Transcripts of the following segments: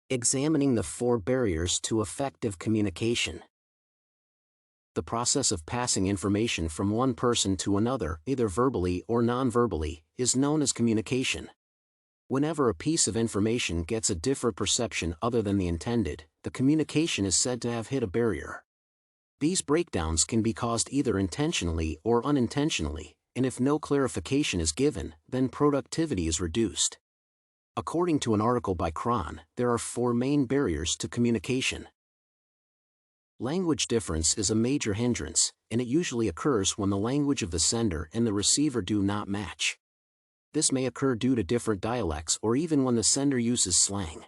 Examining the 4 barriers to effective communication. The process of passing information from one person to another, either verbally or non-verbally, is known as communication. Whenever a piece of information gets a different perception other than the intended, the communication is said to have hit a barrier. These breakdowns can be caused either intentionally or unintentionally, and if no clarification is given, then productivity is reduced. According to an article by Chron, there are 4 main barriers to communication. Language difference is a major hindrance, and it usually occurs when the language of the sender and the receiver do not match. This may occur due to different dialects or even when the sender uses slang.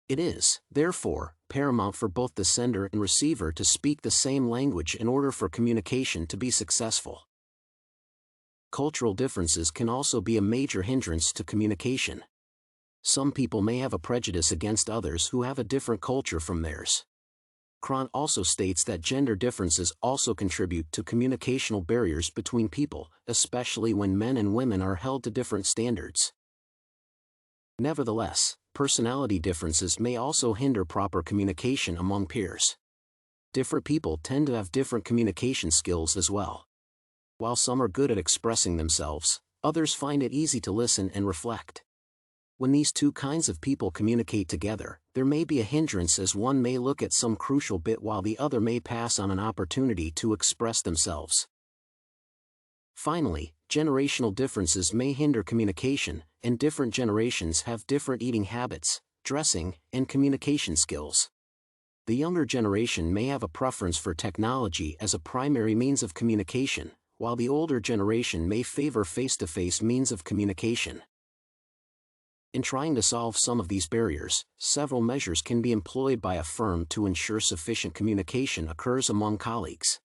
It is, therefore, paramount for both the sender and receiver to speak the same language in order for communication to be successful. Cultural differences can also be a major hindrance to communication. Some people may have a prejudice against others who have a different culture from theirs. Chron also states that gender differences also contribute to communicational barriers between people, especially when men and women are held to different standards. Nevertheless, personality differences may also hinder proper communication among peers. Different people tend to have different communication skills as well. While some are good at expressing themselves, others find it easy to listen and reflect. When these 2 kinds of people communicate together, there may be a hindrance as one may look at some crucial bit while the other may pass on an opportunity to express themselves. Finally, generational differences may hinder communication, and different generations have different eating habits, dressing, and communication skills. The younger generation may have a preference for technology as a primary means of communication, while the older generation may favor face-to-face means of communication. In trying to solve some of these barriers, several measures can be employed by a firm to ensure sufficient communication occurs among colleagues.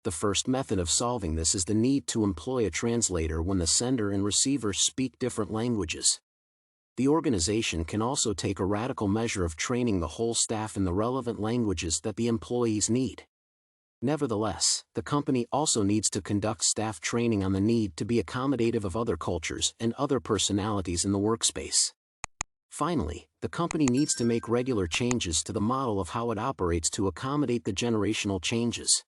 The first method of solving this is the need to employ a translator when the sender and receiver speak different languages. The organization can also take a radical measure of training the whole staff in the relevant languages that the employees need. Nevertheless, the company also needs to conduct staff training on the need to be accommodative of other cultures and other personalities in the workspace. Finally, the company needs to make regular changes to the model of how it operates to accommodate the generational changes.